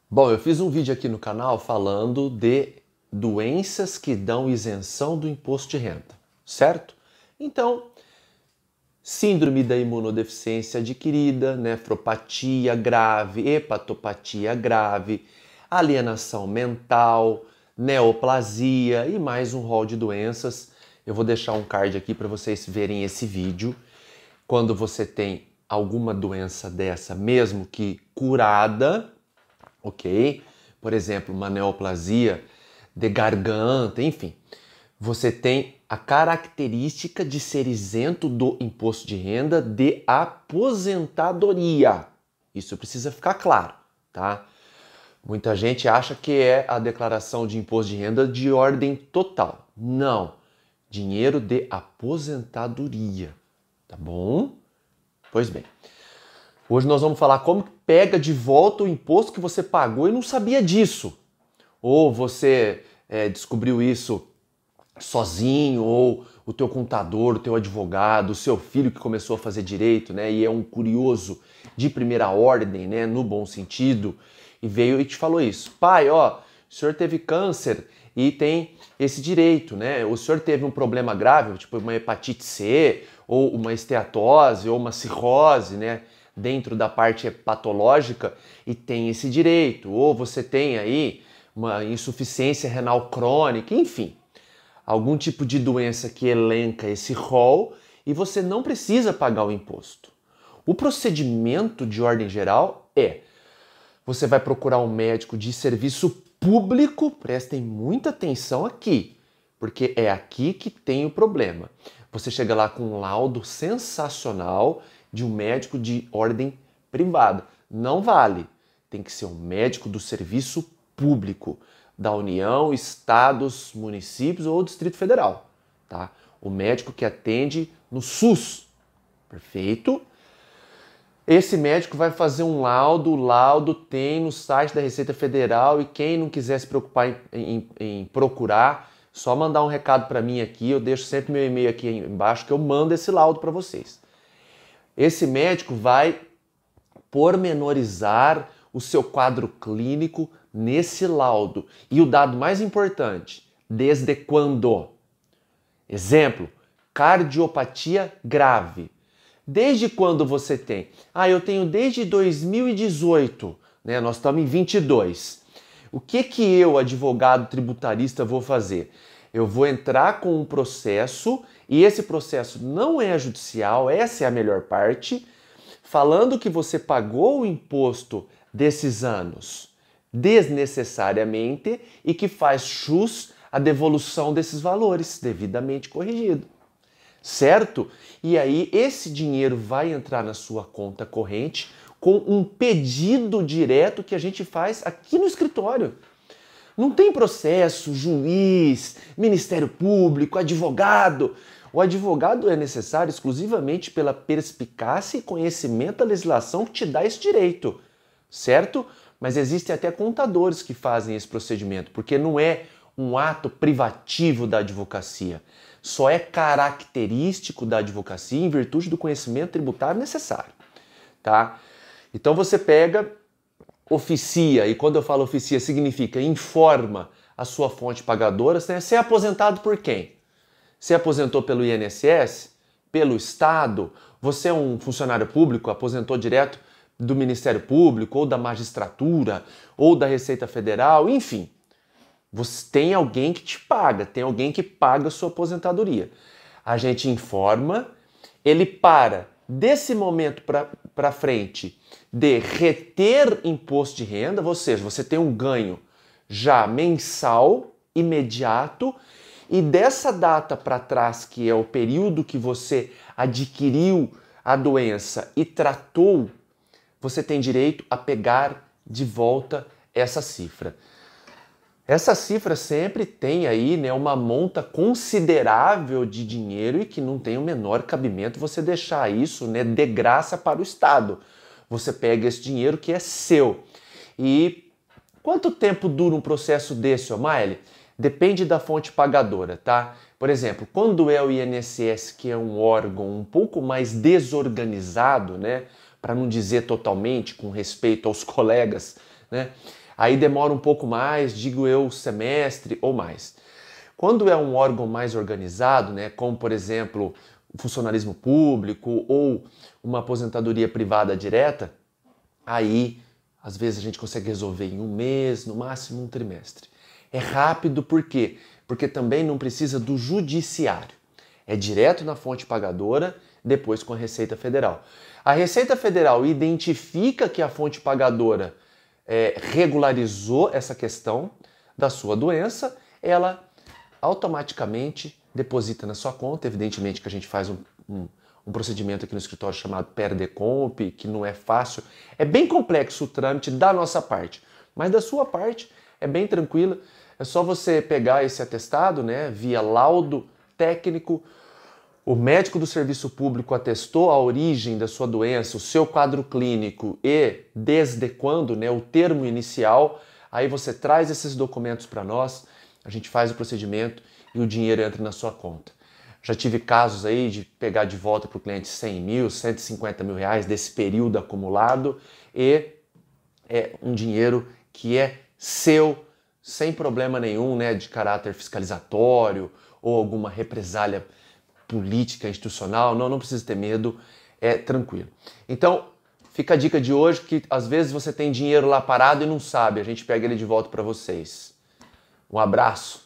Bom, eu fiz um vídeo aqui no canal falando de doenças que dão isenção do imposto de renda, certo? Então, síndrome da imunodeficiência adquirida, nefropatia grave, hepatopatia grave, alienação mental, neoplasia e mais um rol de doenças. Eu vou deixar um card aqui para vocês verem esse vídeo. Quando você tem alguma doença dessa, mesmo que curada, ok? Por exemplo, uma neoplasia de garganta, enfim. Você tem a característica de ser isento do imposto de renda de aposentadoria. Isso precisa ficar claro, tá? Muita gente acha que é a declaração de imposto de renda de ordem total. Não. Dinheiro de aposentadoria, tá bom? Pois bem. Hoje nós vamos falar como pega de volta o imposto que você pagou e não sabia disso. Ou você descobriu isso sozinho, ou o teu contador, o teu advogado, o seu filho que começou a fazer direito, né, e é um curioso de primeira ordem, né, no bom sentido, e veio e te falou isso. Pai, ó, o senhor teve câncer e tem esse direito, né? O senhor teve um problema grave, tipo uma hepatite C, ou uma esteatose, ou uma cirrose, né? Dentro da parte patológica e tem esse direito. Ou você tem aí uma insuficiência renal crônica, enfim. Algum tipo de doença que elenca esse rol e você não precisa pagar o imposto. O procedimento de ordem geral é: você vai procurar um médico de serviço público, prestem muita atenção aqui, porque é aqui que tem o problema. Você chega lá com um laudo sensacional de um médico de ordem privada. Não vale. Tem que ser um médico do serviço público, da União, estados, municípios ou Distrito Federal, tá? O médico que atende no SUS. Perfeito? Esse médico vai fazer um laudo, o laudo tem no site da Receita Federal e quem não quiser se preocupar em procurar, só mandar um recado para mim aqui, eu deixo sempre meu e-mail aqui embaixo que eu mando esse laudo para vocês. Esse médico vai pormenorizar o seu quadro clínico nesse laudo. E o dado mais importante, desde quando? Exemplo, cardiopatia grave. Desde quando você tem? Eu tenho desde 2018, né? Nós estamos em 22. O que eu, advogado tributarista, vou fazer? Eu vou entrar com um processo, e esse processo não é judicial, essa é a melhor parte, falando que você pagou o imposto desses anos desnecessariamente e que faz jus à devolução desses valores devidamente corrigido. Certo? E aí esse dinheiro vai entrar na sua conta corrente com um pedido direto que a gente faz aqui no escritório. Não tem processo, juiz, Ministério Público, advogado. O advogado é necessário exclusivamente pela perspicácia e conhecimento da legislação que te dá esse direito, certo? Mas existem até contadores que fazem esse procedimento, porque não é um ato privativo da advocacia. Só é característico da advocacia em virtude do conhecimento tributário necessário, tá? Então você pega, oficia, e quando eu falo oficia significa informa a sua fonte pagadora, né? Você é aposentado por quem? Você aposentou pelo INSS? Pelo Estado? Você é um funcionário público, aposentou direto do Ministério Público, ou da magistratura, ou da Receita Federal, enfim. Você tem alguém que te paga, tem alguém que paga a sua aposentadoria. A gente informa, ele para desse momento para frente de reter imposto de renda, ou seja, você tem um ganho já mensal, imediato, e dessa data para trás, que é o período que você adquiriu a doença e tratou, você tem direito a pegar de volta essa cifra. Essa cifra sempre tem aí, né, uma monta considerável de dinheiro e que não tem o menor cabimento você deixar isso, né, de graça para o Estado. Você pega esse dinheiro que é seu. E quanto tempo dura um processo desse, O'Malley? Depende da fonte pagadora, tá? Por exemplo, quando é o INSS, que é um órgão um pouco mais desorganizado, né, para não dizer totalmente, com respeito aos colegas, né, Aí demora um pouco mais, digo eu, semestre ou mais. Quando é um órgão mais organizado, né, como por exemplo o funcionalismo público ou uma aposentadoria privada direta, aí às vezes a gente consegue resolver em um mês, no máximo um trimestre. É rápido por quê? Porque também não precisa do judiciário. É direto na fonte pagadora, depois com a Receita Federal. A Receita Federal identifica que a fonte pagadora regularizou essa questão da sua doença, ela automaticamente deposita na sua conta. Evidentemente que a gente faz um procedimento aqui no escritório chamado PERDECOMP, que não é fácil, é bem complexo o trâmite da nossa parte, mas da sua parte é bem tranquila. É só você pegar esse atestado, né, via laudo técnico, o médico do serviço público atestou a origem da sua doença, o seu quadro clínico e desde quando, né, o termo inicial, aí você traz esses documentos para nós, a gente faz o procedimento e o dinheiro entra na sua conta. Já tive casos aí de pegar de volta para o cliente 100 mil, 150 mil reais desse período acumulado e é um dinheiro que é seu, sem problema nenhum, né, de caráter fiscalizatório ou alguma represália política, institucional. Não precisa ter medo, é tranquilo. Então, fica a dica de hoje que às vezes você tem dinheiro lá parado e não sabe, a gente pega ele de volta para vocês. Um abraço.